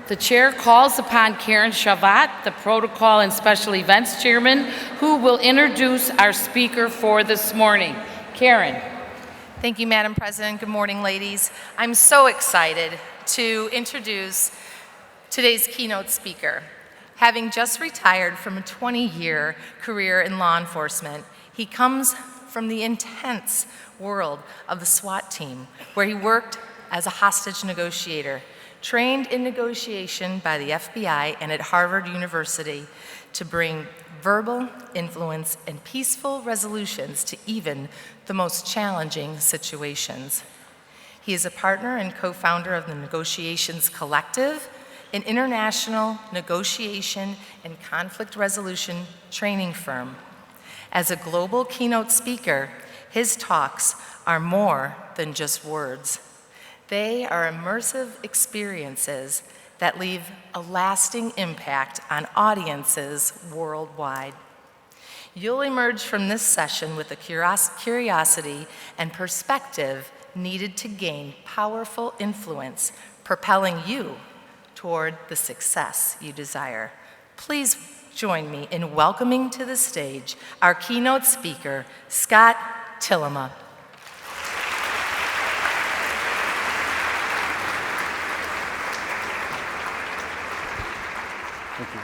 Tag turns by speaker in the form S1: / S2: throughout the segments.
S1: the chair calls upon Karen Shavat, the Protocol and Special Events Chairman, who will introduce our speaker for this morning. Karen.
S2: Thank you, Madam President. Good morning, ladies. I'm so excited to introduce today's keynote speaker. Having just retired from a 20-year career in law enforcement, he comes from the intense world of the SWAT team, where he worked as a hostage negotiator, trained in negotiation by the FBI and at Harvard University to bring verbal influence and peaceful resolutions to even the most challenging situations. He is a partner and co-founder of the Negotiations Collective, an international negotiation and conflict resolution training firm. As a global keynote speaker, his talks are more than just words. They are immersive experiences that leave a lasting impact on audiences worldwide. You'll emerge from this session with the curiosity and perspective needed to gain powerful influence, propelling you toward the success you desire. Please join me in welcoming to the stage our keynote speaker, Scott Tillema.
S3: Thank you.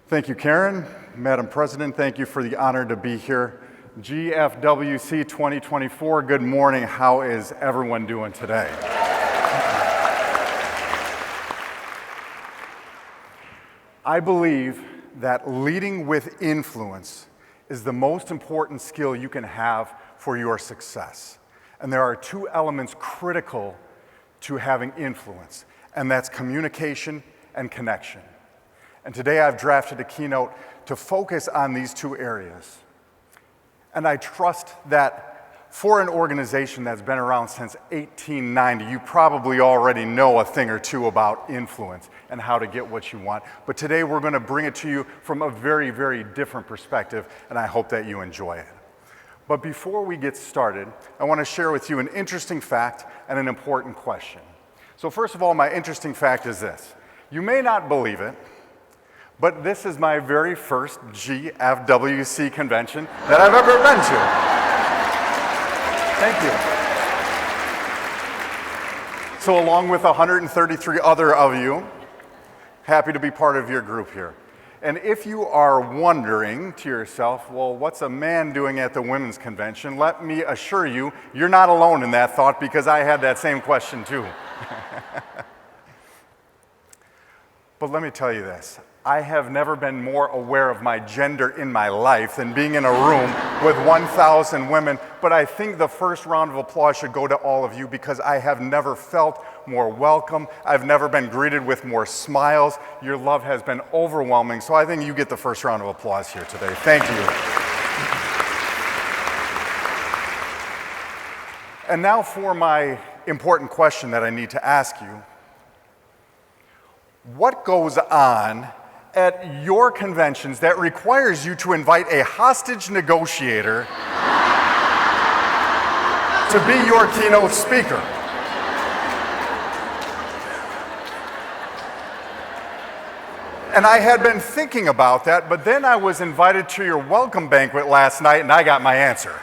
S3: Thank you, Karen. Madam President, thank you for the honor to be here. GFWC 2024, good morning. How is everyone doing today? I believe that leading with influence is the most important skill you can have for your success. And there are two elements critical to having influence, and that's communication and connection. And today I've drafted a keynote to focus on these two areas. And I trust that for an organization that's been around since 1890, you probably already know a thing or two about influence and how to get what you want. But today we're going to bring it to you from a very, very different perspective, and I hope that you enjoy it. But before we get started, I want to share with you an interesting fact and an important question. So first of all, my interesting fact is this. You may not believe it, but this is my very first GFWC convention that I've ever been to. Thank you. So along with 133 other of you, happy to be part of your group here. And if you are wondering to yourself, well, what's a man doing at the women's convention? Let me assure you, you're not alone in that thought, because I had that same question too. But let me tell you this. I have never been more aware of my gender in my life than being in a room with 1,000 women. But I think the first round of applause should go to all of you, because I have never felt more welcome. I've never been greeted with more smiles. Your love has been overwhelming. So I think you get the first round of applause here today. Thank you. And now for my important question that I need to ask you. What goes on at your conventions that requires you to invite a hostage negotiator to be your keynote speaker? And I had been thinking about that, but then I was invited to your welcome banquet last night and I got my answer.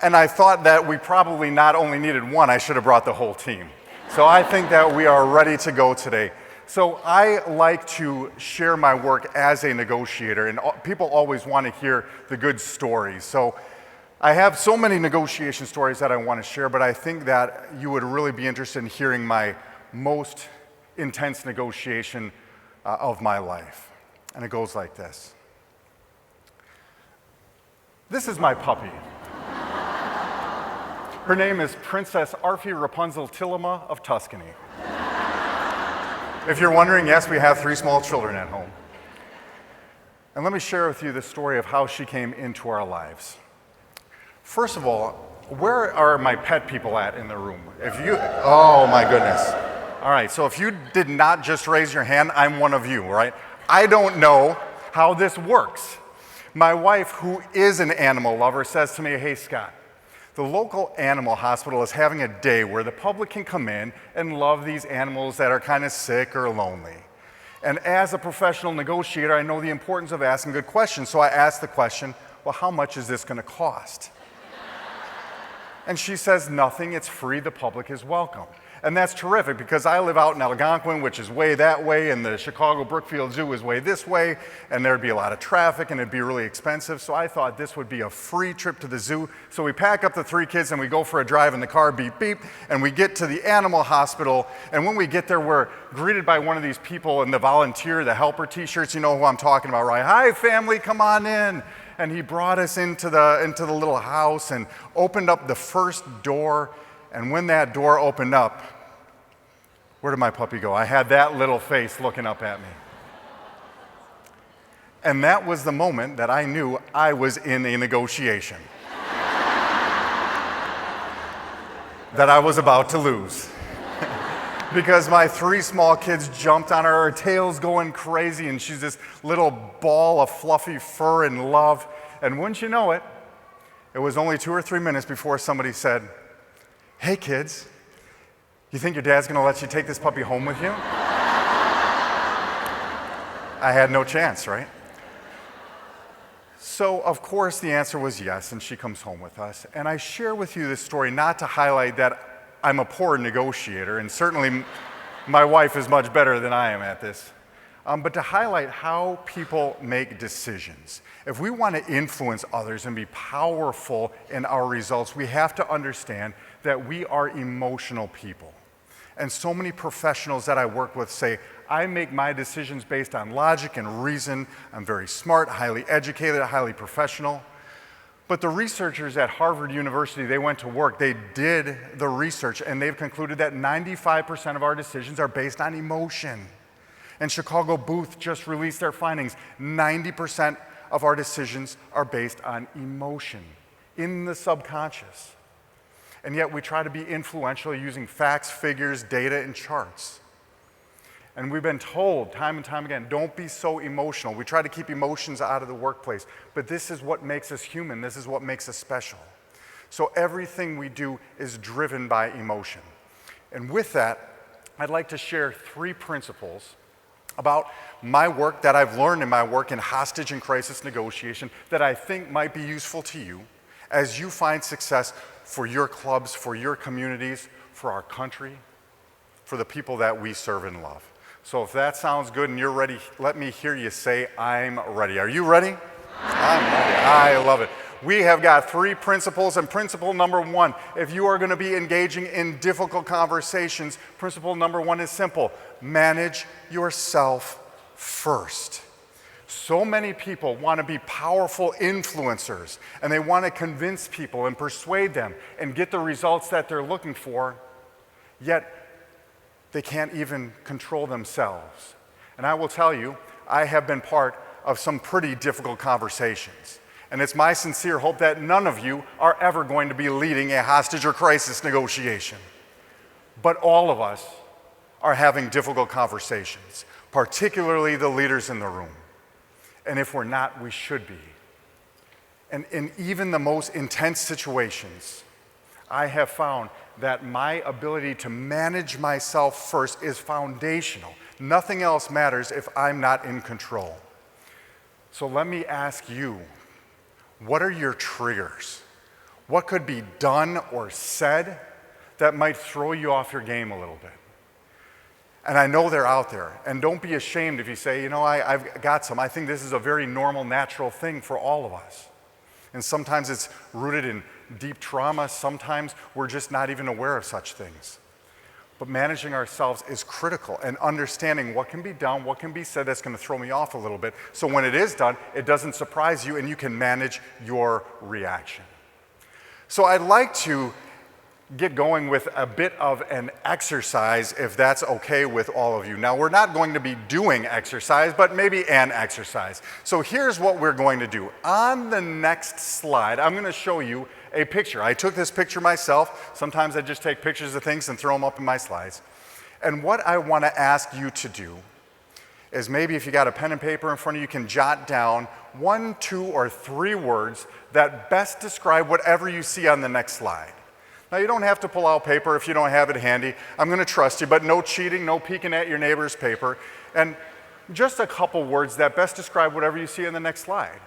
S3: And I thought that we probably not only needed one, I should have brought the whole team. So I think that we are ready to go today. So I like to share my work as a negotiator, and people always want to hear the good stories. So I have so many negotiation stories that I want to share, but I think that you would really be interested in hearing my most intense negotiation of my life. And it goes like this. This is my puppy. Her name is Princess Arfi Rapunzel Tillema of Tuscany. If you're wondering, yes, we have 3 small children at home. And let me share with you the story of how she came into our lives. First of all, where are my pet people at in the room? Oh my goodness. All right, so if you did not just raise your hand, I'm one of you, right? I don't know how this works. My wife, who is an animal lover, says to me, hey, Scott, The local animal hospital is having a day where the public can come in and love these animals that are kind of sick or lonely. And as a professional negotiator, I know the importance of asking good questions. So I asked the question, well, how much is this going to cost? And she says, nothing, it's free, the public is welcome. And that's terrific because I live out in Algonquin, which is way that way, and the Chicago Brookfield Zoo is way this way, and there'd be a lot of traffic and it'd be really expensive. So I thought this would be a free trip to the zoo. So we pack up the 3 kids and we go for a drive in the car, beep, beep, and we get to the animal hospital. And when we get there, we're greeted by one of these people in the volunteer, the helper t-shirts. You know who I'm talking about, right? Hi, family, come on in. And he brought us into the little house and opened up the first door. And when that door opened up, where did my puppy go? I had that little face looking up at me. And that was the moment that I knew I was in a negotiation that I was about to lose. Because my 3 small kids jumped on her tails going crazy, and she's this little ball of fluffy fur and love. And wouldn't you know it, it was only 2 or 3 minutes before somebody said, hey kids, you think your dad's gonna let you take this puppy home with you? I had no chance, right? So of course the answer was yes, and she comes home with us. And I share with you this story not to highlight that I'm a poor negotiator, and certainly my wife is much better than I am at this, but to highlight how people make decisions. If we want to influence others and be powerful in our results, we have to understand that we are emotional people. And so many professionals that I work with say, I make my decisions based on logic and reason. I'm very smart, highly educated, highly professional. But the researchers at Harvard University, they went to work, they did the research, and they've concluded that 95% of our decisions are based on emotion. And Chicago Booth just released their findings. 90% of our decisions are based on emotion, in the subconscious. And yet we try to be influential using facts, figures, data, and charts. And we've been told time and time again, don't be so emotional. We try to keep emotions out of the workplace, but this is what makes us human. This is what makes us special. So everything we do is driven by emotion. And with that, I'd like to share 3 principles about my work that I've learned in my work in hostage and crisis negotiation that I think might be useful to you as you find success for your clubs, for your communities, for our country, for the people that we serve and love. So if that sounds good and you're ready, let me hear you say, I'm ready. Are you ready? I'm ready. I love it. We have got 3 principles, and principle number 1, if you are going to be engaging in difficult conversations, principle number 1 is simple. Manage yourself first. So many people want to be powerful influencers, and they want to convince people and persuade them and get the results that they're looking for, yet they can't even control themselves. And I will tell you, I have been part of some pretty difficult conversations. And it's my sincere hope that none of you are ever going to be leading a hostage or crisis negotiation. But all of us are having difficult conversations, particularly the leaders in the room. And if we're not, we should be. And in even the most intense situations, I have found that my ability to manage myself first is foundational. Nothing else matters if I'm not in control. So let me ask you, what are your triggers? What could be done or said that might throw you off your game a little bit? And I know they're out there. And don't be ashamed if you say, you know, I've got some. I think this is a very normal, natural thing for all of us. And sometimes it's rooted in deep trauma. Sometimes we're just not even aware of such things. But managing ourselves is critical, and understanding what can be done, what can be said that's going to throw me off a little bit. So when it is done, it doesn't surprise you and you can manage your reaction. So I'd like to get going with a bit of an exercise, if that's okay with all of you. Now, we're not going to be doing exercise, but maybe an exercise. So here's what we're going to do. On the next slide, I'm going to show you a picture. I took this picture myself. Sometimes I just take pictures of things and throw them up in my slides. And what I want to ask you to do is maybe if you got a pen and paper in front of you, you can jot down 1, 2, or 3 words that best describe whatever you see on the next slide. Now, you don't have to pull out paper if you don't have it handy. I'm going to trust you, but no cheating, no peeking at your neighbor's paper. And just a couple words that best describe whatever you see on the next slide.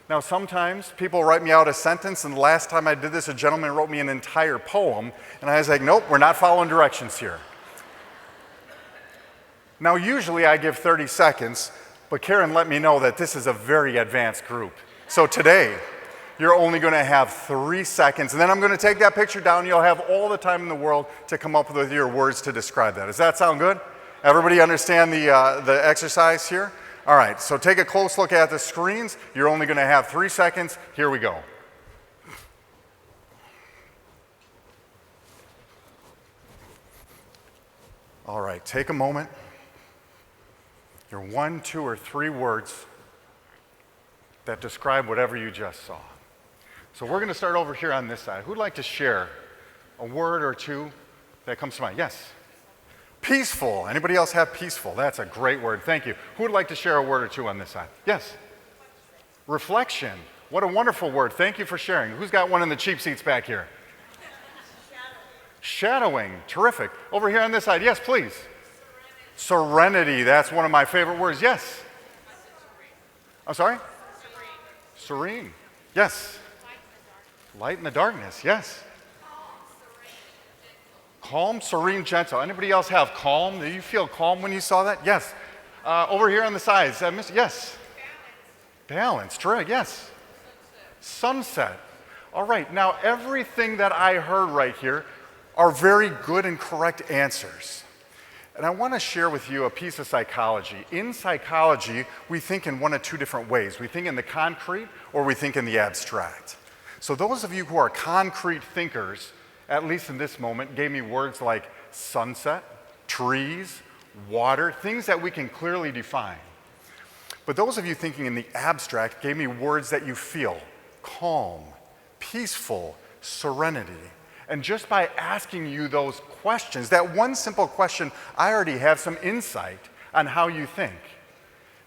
S3: Now, sometimes people write me out a sentence, and the last time I did this, a gentleman wrote me an entire poem, and I was like, nope, we're not following directions here. Now, usually I give 30 seconds, but Karen let me know that this is a very advanced group. So today, you're only going to have 3 seconds, and then I'm going to take that picture down. You'll have all the time in the world to come up with your words to describe that. Does that sound good? Everybody understand the exercise here? All right, so take a close look at the screens. You're only going to have 3 seconds. Here we go. All right, take a moment. Your 1, 2, or 3 words that describe whatever you just saw. So we're going to start over here on this side. Who'd like to share a word or two that comes to mind? Yes. Peaceful. Anybody else have peaceful? That's a great word. Thank you. Who would like to share a word or two on this side? Yes. Reflection. What a wonderful word. Thank you for sharing. Who's got one in the cheap seats back here? Shadowing. Terrific. Over here on this side. Yes, please. Serenity. That's one of my favorite words. Yes. I'm sorry? Serene. Yes. Light in the darkness. Yes. Calm, serene, gentle. Anybody else have calm? Did you feel calm when you saw that? Yes. Over here on the sides. Yes. Balance. Terrific. Yes. Sunset. All right. Now, everything that I heard right here are very good and correct answers. And I want to share with you a piece of psychology. In psychology, we think in one of 2 different ways. We think in the concrete or we think in the abstract. So those of you who are concrete thinkers, at least in this moment, gave me words like sunset, trees, water, things that we can clearly define. But those of you thinking in the abstract gave me words that you feel: calm, peaceful, serenity. And just by asking you those questions, that one simple question, I already have some insight on how you think.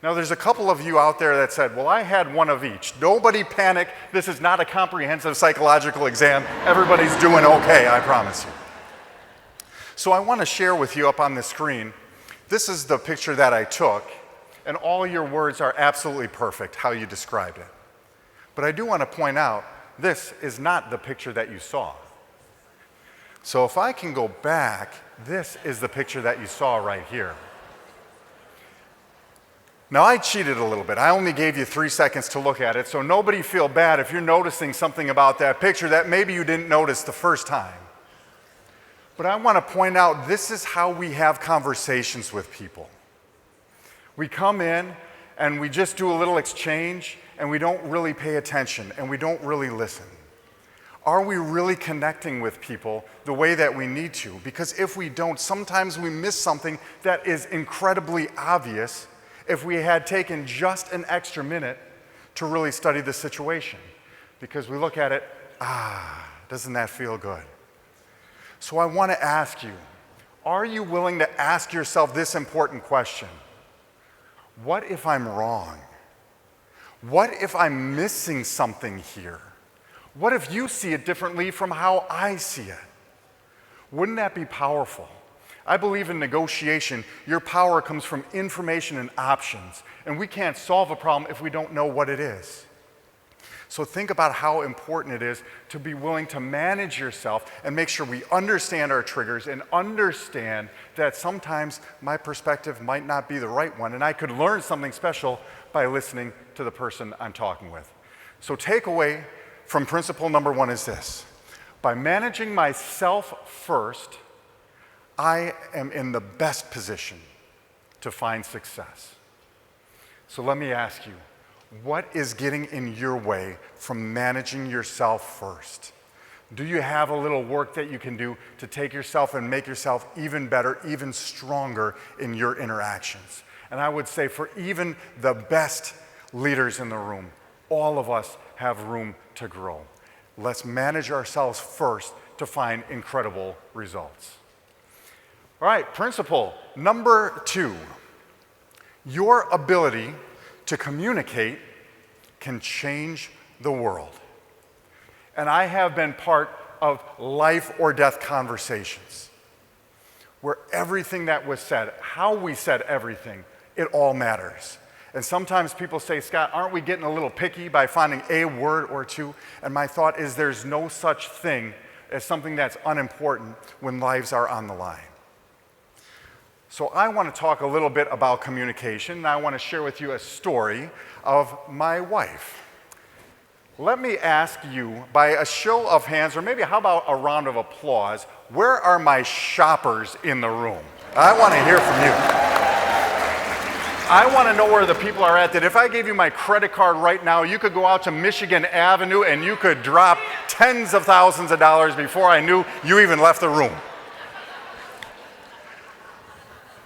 S3: Now, there's a couple of you out there that said, well, I had one of each. Nobody panic. This is not a comprehensive psychological exam. Everybody's doing okay, I promise you. So I want to share with you up on the screen, this is the picture that I took, and all your words are absolutely perfect, how you described it. But I do want to point out, this is not the picture that you saw. So if I can go back, this is the picture that you saw right here. Now, I cheated a little bit. I only gave you 3 seconds to look at it, so nobody feel bad if you're noticing something about that picture that maybe you didn't notice the first time. But I want to point out, this is how we have conversations with people. We come in and we just do a little exchange and we don't really pay attention and we don't really listen. Are we really connecting with people the way that we need to? Because if we don't, sometimes we miss something that is incredibly obvious if we had taken just an extra minute to really study the situation. Because we look at it, doesn't that feel good? So I want to ask you, are you willing to ask yourself this important question? What if I'm wrong? What if I'm missing something here? What if you see it differently from how I see it? Wouldn't that be powerful? I believe in negotiation, your power comes from information and options, and we can't solve a problem if we don't know what it is. So think about how important it is to be willing to manage yourself and make sure we understand our triggers and understand that sometimes my perspective might not be the right one, and I could learn something special by listening to the person I'm talking with. So takeaway from principle number 1 is this: by managing myself first, I am in the best position to find success. So let me ask you, what is getting in your way from managing yourself first? Do you have a little work that you can do to take yourself and make yourself even better, even stronger in your interactions? And I would say for even the best leaders in the room, all of us have room to grow. Let's manage ourselves first to find incredible results. All right, principle number 2. Your ability to communicate can change the world. And I have been part of life or death conversations where everything that was said, how we said everything, it all matters. And sometimes people say, Scott, aren't we getting a little picky by finding a word or two? And my thought is there's no such thing as something that's unimportant when lives are on the line. So I want to talk a little bit about communication, and I want to share with you a story of my wife. Let me ask you, by a show of hands, or maybe how about a round of applause, where are my shoppers in the room? I want to hear from you. I want to know where the people are at, that if I gave you my credit card right now, you could go out to Michigan Avenue and you could drop tens of thousands of dollars before I knew you even left the room.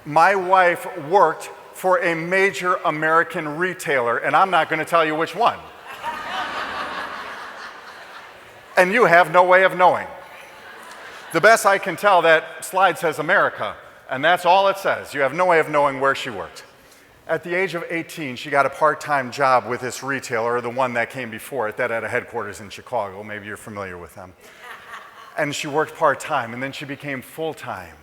S3: My wife worked for a major American retailer, and I'm not going to tell you which one. And you have no way of knowing. The best I can tell, that slide says America, and that's all it says. You have no way of knowing where she worked. At the age of 18, she got a part-time job with this retailer, the one that came before it, that had a headquarters in Chicago. Maybe you're familiar with them. And she worked part-time, and then she became full-time.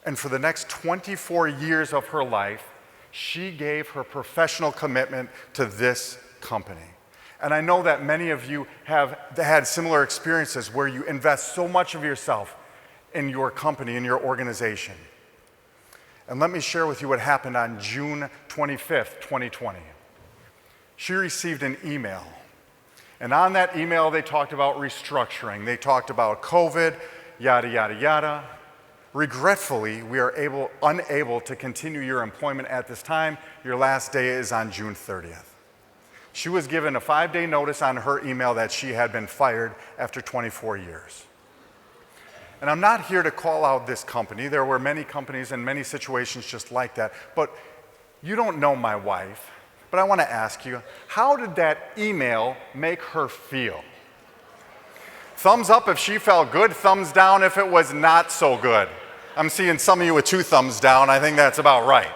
S3: And for the next 24 years of her life, she gave her professional commitment to this company. And I know that many of you have had similar experiences where you invest so much of yourself in your company, in your organization. And let me share with you what happened on June 25th, 2020. She received an email. And on that email, they talked about restructuring. They talked about COVID, yada, yada, yada. Regretfully, we are unable to continue your employment at this time. Your last day is on June 30th. She was given a 5-day notice on her email that she had been fired after 24 years. And I'm not here to call out this company. There were many companies and many situations just like that. But you don't know my wife. But I want to ask you, how did that email make her feel? Thumbs up if she felt good, thumbs down if it was not so good. I'm seeing some of you with 2 thumbs down. I think that's about right.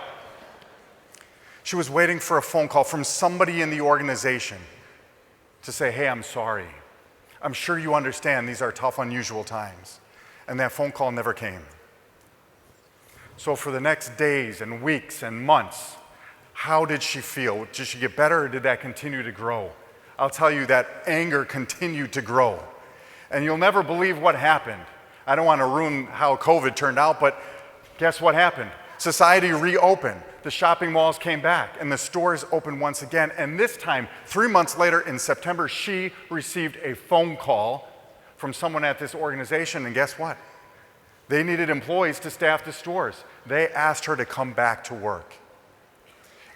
S3: She was waiting for a phone call from somebody in the organization to say, hey, I'm sorry. I'm sure you understand these are tough, unusual times. And that phone call never came. So for the next days and weeks and months, how did she feel? Did she get better, or did that continue to grow? I'll tell you that anger continued to grow. And you'll never believe what happened. I don't want to ruin how COVID turned out, but guess what happened? Society reopened. The shopping malls came back, and the stores opened once again. And this time, 3 months later in September, she received a phone call from someone at this organization, and guess what? They needed employees to staff the stores. They asked her to come back to work.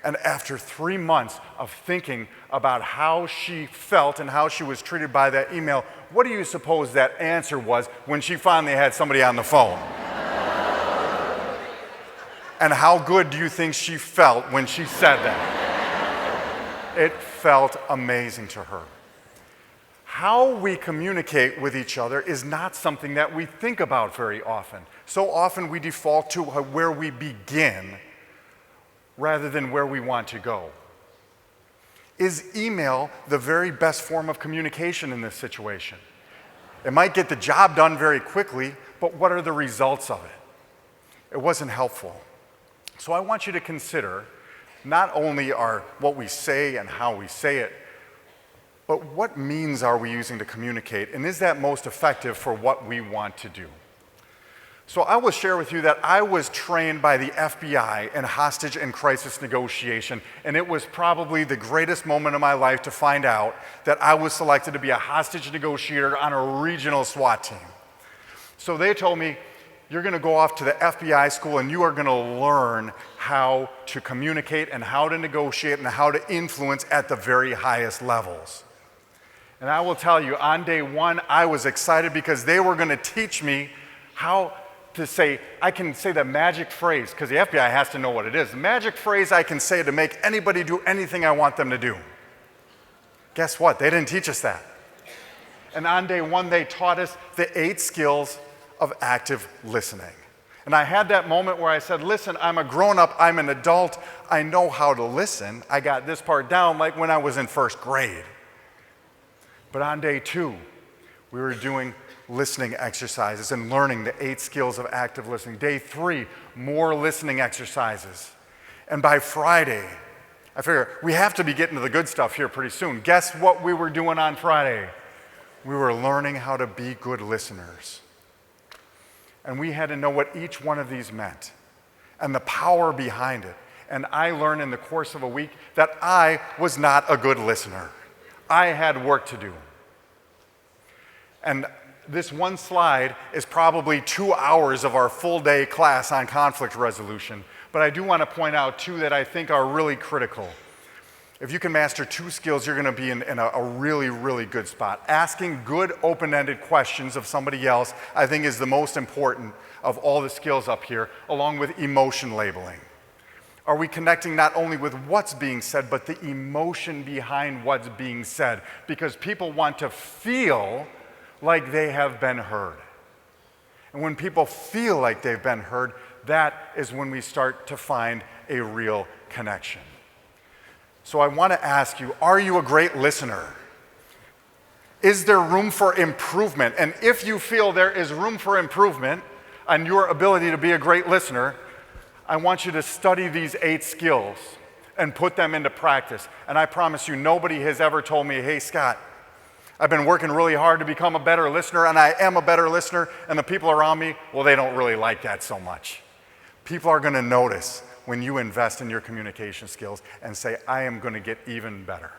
S3: And after 3 months of thinking about how she felt and how she was treated by that email, what do you suppose that answer was when she finally had somebody on the phone? And how good do you think she felt when she said that? It felt amazing to her. How we communicate with each other is not something that we think about very often. So often we default to where we begin rather than where we want to go. Is email the very best form of communication in this situation? It might get the job done very quickly, but what are the results of it? It wasn't helpful. So I want you to consider not only what we say and how we say it, but what means are we using to communicate, and is that most effective for what we want to do? So I will share with you that I was trained by the FBI in hostage and crisis negotiation, and it was probably the greatest moment of my life to find out that I was selected to be a hostage negotiator on a regional SWAT team. So they told me, you're going to go off to the FBI school and you are going to learn how to communicate and how to negotiate and how to influence at the very highest levels. And I will tell you, on day one, I was excited because they were going to teach me how to say, I can say the magic phrase, because the FBI has to know what it is. The magic phrase I can say to make anybody do anything I want them to do. Guess what? They didn't teach us that. And on day one, they taught us the 8 skills of active listening. And I had that moment where I said, listen, I'm a grown-up, I'm an adult, I know how to listen. I got this part down like when I was in first grade. But on day 2, we were doing listening exercises and learning the 8 skills of active listening. Day 3, more listening exercises. And by Friday, I figure we have to be getting to the good stuff here pretty soon. Guess what we were doing on Friday? We were learning how to be good listeners. And we had to know what each one of these meant and the power behind it. And I learned in the course of a week that I was not a good listener. I had work to do. And this one slide is probably 2 hours of our full day class on conflict resolution. But I do want to point out 2 that I think are really critical. If you can master 2 skills, you're going to be in a really, really good spot. Asking good, open-ended questions of somebody else, I think, is the most important of all the skills up here, along with emotion labeling. Are we connecting not only with what's being said, but the emotion behind what's being said? Because people want to feel like they have been heard. And when people feel like they've been heard, that is when we start to find a real connection. So I want to ask you, are you a great listener? Is there room for improvement? And if you feel there is room for improvement on your ability to be a great listener, I want you to study these 8 skills and put them into practice. And I promise you, nobody has ever told me, hey, Scott, I've been working really hard to become a better listener, and I am a better listener, and the people around me, well, they don't really like that so much. People are going to notice when you invest in your communication skills and say, I am going to get even better.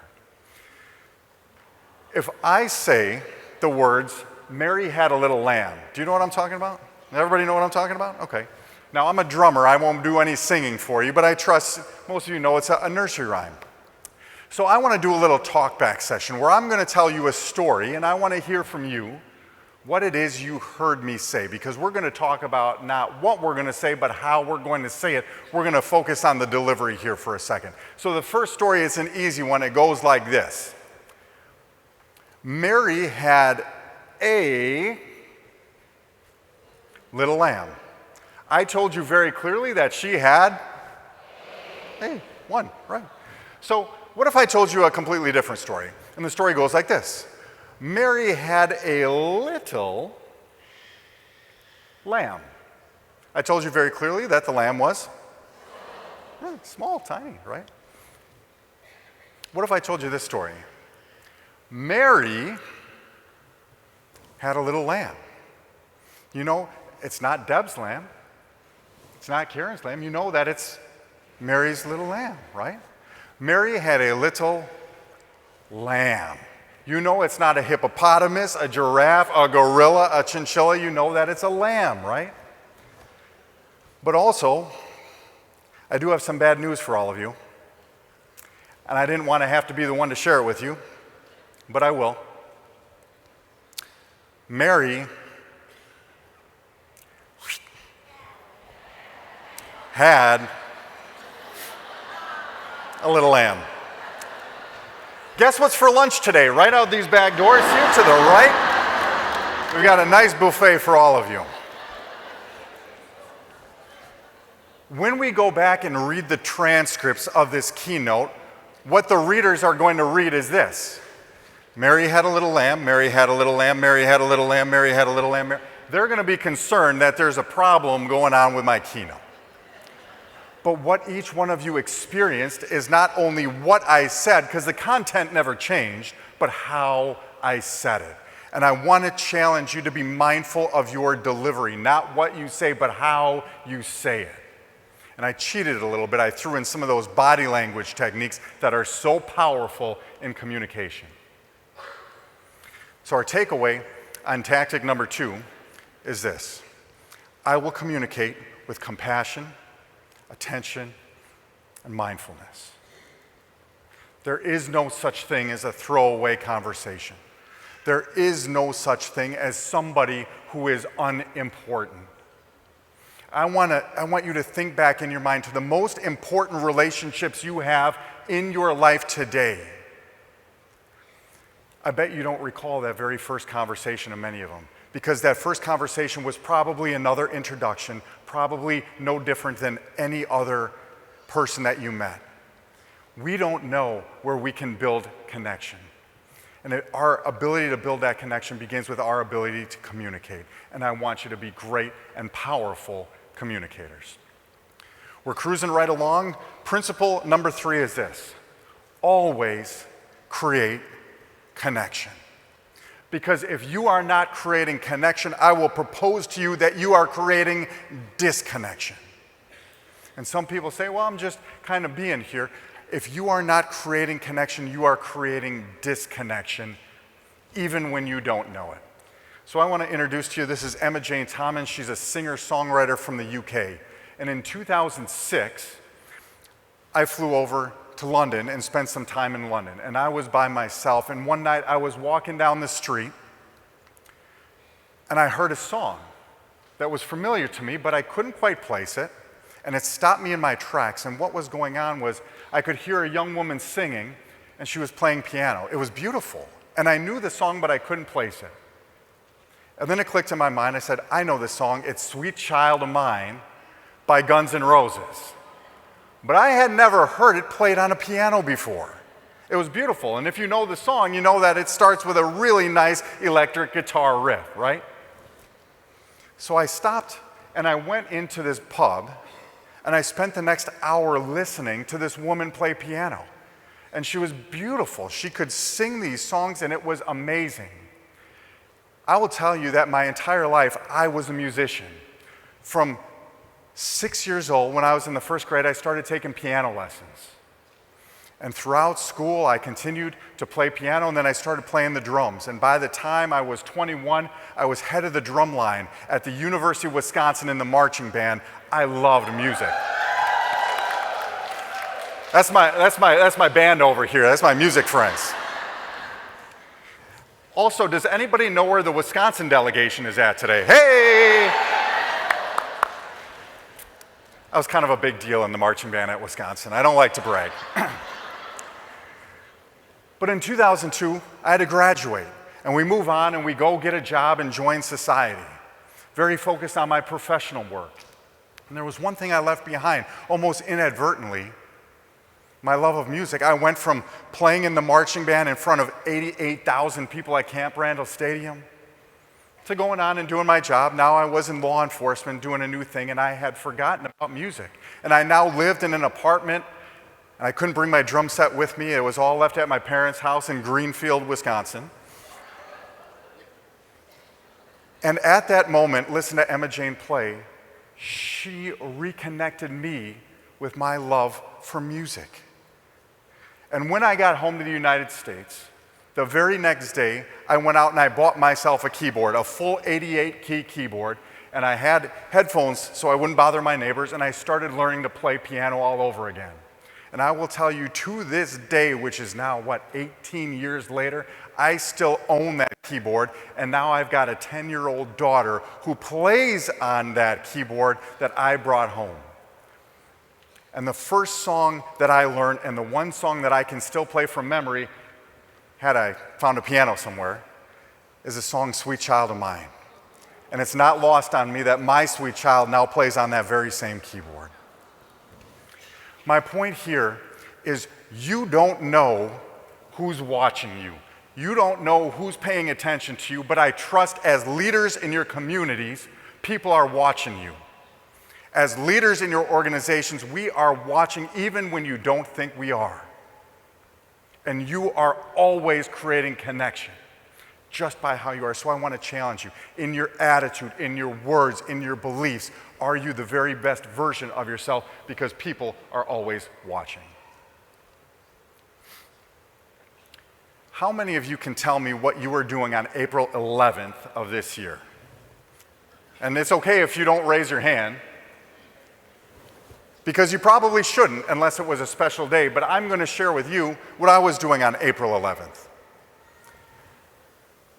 S3: If I say the words, Mary had a little lamb, do you know what I'm talking about? Everybody know what I'm talking about? Okay. Now, I'm a drummer. I won't do any singing for you, but I trust most of you know it's a nursery rhyme. So I want to do a little talk back session where I'm going to tell you a story, and I want to hear from you what it is you heard me say, because we're going to talk about not what we're going to say, but how we're going to say it. We're going to focus on the delivery here for a second. So the first story is an easy one. It goes like this. Mary had a little lamb. I told you very clearly that she had one, right? So what if I told you a completely different story? And the story goes like this. Mary had a little lamb. I told you very clearly that the lamb was small, tiny, right? What if I told you this story? Mary had a little lamb. You know, it's not Deb's lamb. It's not Karen's lamb. You know that it's Mary's little lamb, right? Mary had a little lamb. You know it's not a hippopotamus, a giraffe, a gorilla, a chinchilla. You know that it's a lamb, right? But also, I do have some bad news for all of you. And I didn't want to have to be the one to share it with you, but I will. Mary had a little lamb. Guess what's for lunch today? Right out these back doors here to the right. We've got a nice buffet for all of you. When we go back and read the transcripts of this keynote, what the readers are going to read is this. Mary had a little lamb, Mary had a little lamb, Mary had a little lamb, Mary had a little lamb. They're going to be concerned that there's a problem going on with my keynote. But what each one of you experienced is not only what I said, because the content never changed, but how I said it. And I want to challenge you to be mindful of your delivery, not what you say, but how you say it. And I cheated a little bit. I threw in some of those body language techniques that are so powerful in communication. So our takeaway on tactic number 2 is this. I will communicate with compassion, attention, and mindfulness. There is no such thing as a throwaway conversation. There is no such thing as somebody who is unimportant. I want you to think back in your mind to the most important relationships you have in your life today. I bet you don't recall that very first conversation of many of them, because that first conversation was probably another introduction, probably no different than any other person that you met. We don't know where we can build connection. And our ability to build that connection begins with our ability to communicate. And I want you to be great and powerful communicators. We're cruising right along. Principle number 3 is this: always create connection. Because if you are not creating connection, I will propose to you that you are creating disconnection. And some people say, well, I'm just kind of being here. If you are not creating connection, you are creating disconnection, even when you don't know it. So I want to introduce to you, this is Emma Jane Thomas. She's a singer-songwriter from the UK. And in 2006, I flew over to London and spent some time in London. And I was by myself. And one night I was walking down the street and I heard a song that was familiar to me, but I couldn't quite place it. And it stopped me in my tracks. And what was going on was I could hear a young woman singing, and she was playing piano. It was beautiful. And I knew the song, but I couldn't place it. And then it clicked in my mind. I said, I know this song. It's Sweet Child of Mine by Guns N' Roses. But I had never heard it played on a piano before. It was beautiful. And if you know the song, you know that it starts with a really nice electric guitar riff, right? So I stopped and I went into this pub and I spent the next hour listening to this woman play piano. And she was beautiful. She could sing these songs and it was amazing. I will tell you that my entire life I was a musician. From 6 years old, when I was in the first grade, I started taking piano lessons. And throughout school, I continued to play piano, and then I started playing the drums. And by the time I was 21, I was head of the drum line at the University of Wisconsin in the marching band. I loved music. That's my band over here. That's my music friends. Also, does anybody know where the Wisconsin delegation is at today? Hey! I was kind of a big deal in the marching band at Wisconsin. I don't like to brag. But in 2002, I had to graduate, and we move on and we go get a job and join society. Very focused on my professional work. And there was one thing I left behind, almost inadvertently, my love of music. I went from playing in the marching band in front of 88,000 people at Camp Randall Stadium to going on and doing my job. Now I was in law enforcement doing a new thing, and I had forgotten about music. And I now lived in an apartment, and I couldn't bring my drum set with me. It was all left at my parents' house in Greenfield, Wisconsin. And at that moment, listen to Emma Jane play. She reconnected me with my love for music. And when I got home to the United States, the very next day, I went out and I bought myself a keyboard, a full 88-key keyboard, and I had headphones so I wouldn't bother my neighbors, and I started learning to play piano all over again. And I will tell you, to this day, which is now, 18 years later, I still own that keyboard, and now I've got a 10-year-old daughter who plays on that keyboard that I brought home. And the first song that I learned, and the one song that I can still play from memory, had I found a piano somewhere, is the song Sweet Child of Mine. And it's not lost on me that my sweet child now plays on that very same keyboard. My point here is you don't know who's watching you. You don't know who's paying attention to you, but I trust as leaders in your communities, people are watching you. As leaders in your organizations, we are watching even when you don't think we are. And you are always creating connection just by how you are. So I want to challenge you. In your attitude, in your words, in your beliefs, are you the very best version of yourself? Because people are always watching. How many of you can tell me what you were doing on April 11th of this year? And it's okay if you don't raise your hand, because you probably shouldn't unless it was a special day, but I'm going to share with you what I was doing on April 11th.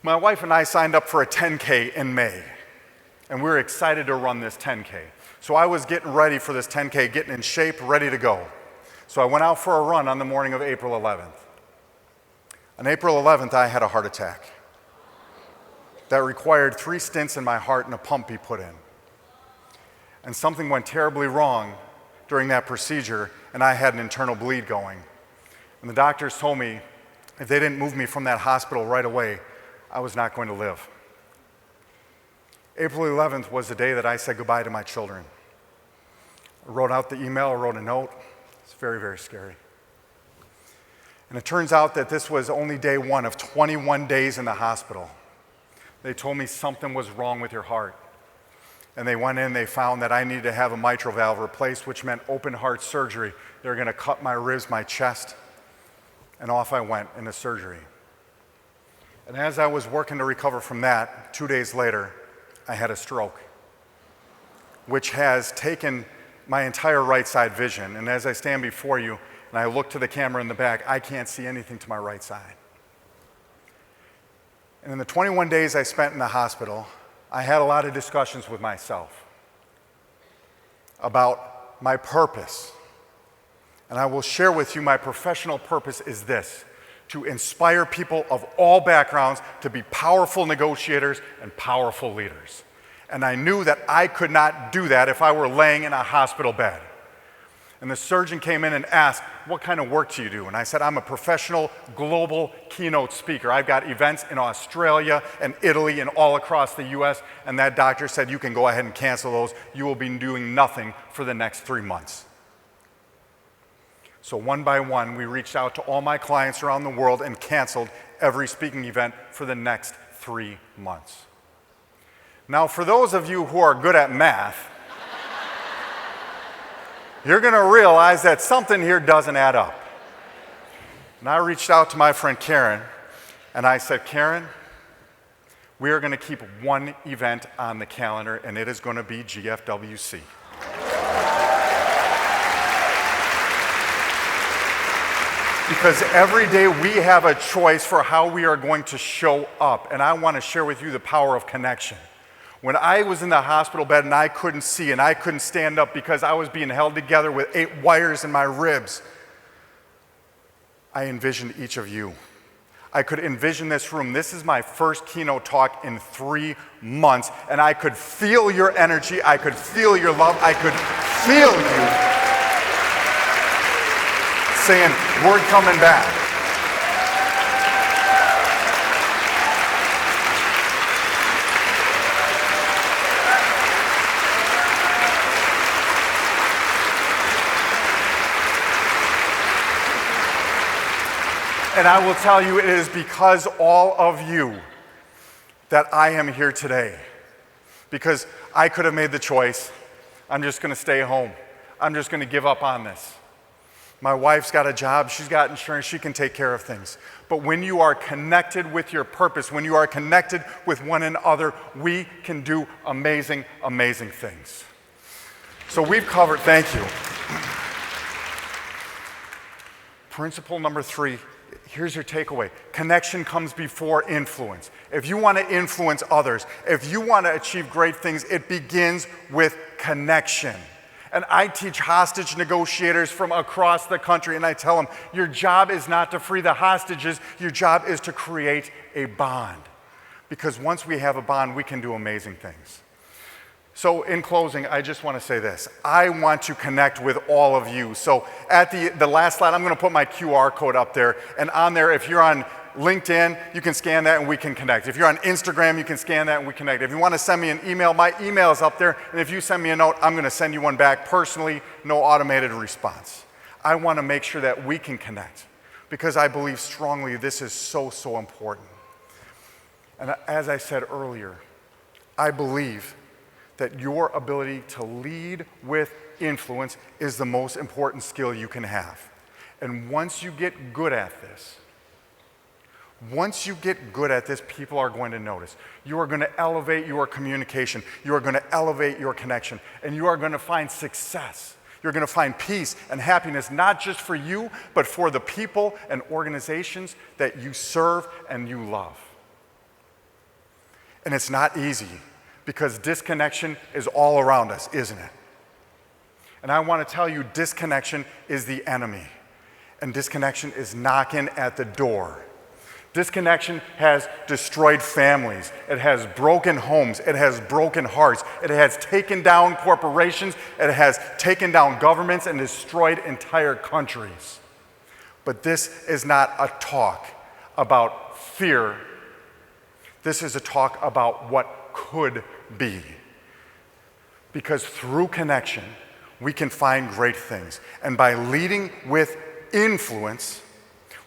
S3: My wife and I signed up for a 10K in May, and we were excited to run this 10K. So I was getting ready for this 10K, getting in shape, ready to go. So I went out for a run on the morning of April 11th. On April 11th, I had a heart attack that required 3 stents in my heart and a pump be put in. and something went terribly wrong during that procedure, and I had an internal bleed going. And the doctors told me if they didn't move me from that hospital right away, I was not going to live. April 11th was the day that I said goodbye to my children. I wrote out the email, I wrote a note. It's very, very scary. And it turns out that this was only day one of 21 days in the hospital. They told me something was wrong with your heart. And they went in, they found that I needed to have a mitral valve replaced, which meant open heart surgery. They were going to cut my ribs, my chest, and off I went into surgery. And as I was working to recover from that, 2 days later, I had a stroke, which has taken my entire right side vision. And as I stand before you and I look to the camera in the back, I can't see anything to my right side. And in the 21 days I spent in the hospital, I had a lot of discussions with myself about my purpose. And I will share with you my professional purpose is this: to inspire people of all backgrounds to be powerful negotiators and powerful leaders. And I knew that I could not do that if I were laying in a hospital bed. And the surgeon came in and asked, what kind of work do you do? And I said, I'm a professional global keynote speaker. I've got events in Australia and Italy and all across the US. And that doctor said, you can go ahead and cancel those. You will be doing nothing for the next 3 months. So one by one, we reached out to all my clients around the world and canceled every speaking event for the next 3 months. Now, for those of you who are good at math, you're going to realize that something here doesn't add up. And I reached out to my friend Karen, and I said, Karen, we are going to keep one event on the calendar, and it is going to be GFWC. Because every day we have a choice for how we are going to show up. And I want to share with you the power of connection. When I was in the hospital bed and I couldn't see and I couldn't stand up because I was being held together with 8 wires in my ribs, I envisioned each of you. I could envision this room. This is my first keynote talk in 3 months, and I could feel your energy. I could feel your love. I could feel you saying, we're coming back. And I will tell you, it is because all of you that I am here today. Because I could have made the choice, I'm just going to stay home. I'm just going to give up on this. My wife's got a job, she's got insurance, she can take care of things. But when you are connected with your purpose, when you are connected with one another, we can do amazing, amazing things. So we've covered, thank you. Principle number 3, here's your takeaway. Connection comes before influence. If you want to influence others, if you want to achieve great things, it begins with connection. And I teach hostage negotiators from across the country, and I tell them, your job is not to free the hostages, your job is to create a bond. Because once we have a bond, we can do amazing things. So in closing, I just want to say this. I want to connect with all of you. So at the last slide, I'm going to put my QR code up there. And on there, if you're on LinkedIn, you can scan that and we can connect. If you're on Instagram, you can scan that and we connect. If you want to send me an email, my email is up there. And if you send me a note, I'm going to send you one back personally, no automated response. I want to make sure that we can connect because I believe strongly this is so, so important. And as I said earlier, I believe that your ability to lead with influence is the most important skill you can have. And once you get good at this, people are going to notice. You are going to elevate your communication. You are going to elevate your connection. And you are going to find success. You're going to find peace and happiness, not just for you, but for the people and organizations that you serve and you love. And it's not easy, because disconnection is all around us, isn't it? And I want to tell you, disconnection is the enemy. And disconnection is knocking at the door. Disconnection has destroyed families. It has broken homes. It has broken hearts. It has taken down corporations. It has taken down governments and destroyed entire countries. But this is not a talk about fear. This is a talk about what could be. Because through connection, we can find great things. And by leading with influence,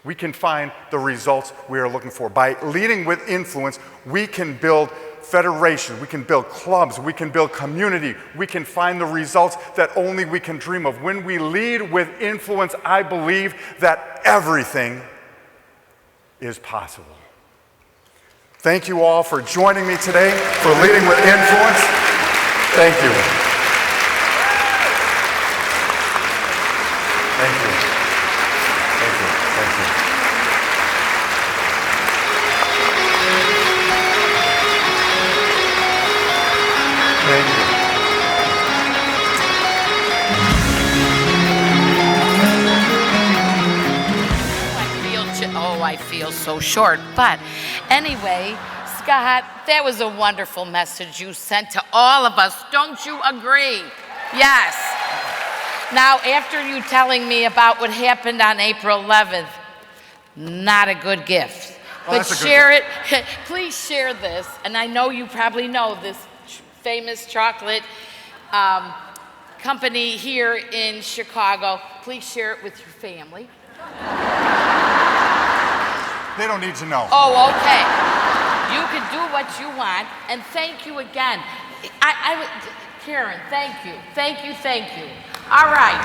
S3: we can find the results we are looking for. By leading with influence, we can build federations, we can build clubs, we can build community, we can find the results that only we can dream of. When we lead with influence, I believe that everything is possible. Thank you all for joining me today for Leading with Influence. Thank you. Thank you. Thank you. Thank you. Thank you.
S1: I feel so short. But anyway, Scott, that was a wonderful message you sent to all of us. Don't you agree? Yes. Now, after you telling me about what happened on April 11th, not a good gift.
S3: Well,
S1: but
S3: that's a good
S1: share it. Please share this. And I know you probably know this famous chocolate company here in Chicago. Please share it with your family.
S3: They don't need to know.
S1: Oh, okay. You can do what you want, and thank you again. Karen, thank you. Thank you, thank you. All right.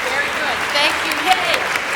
S1: Very good. Thank you. Yay.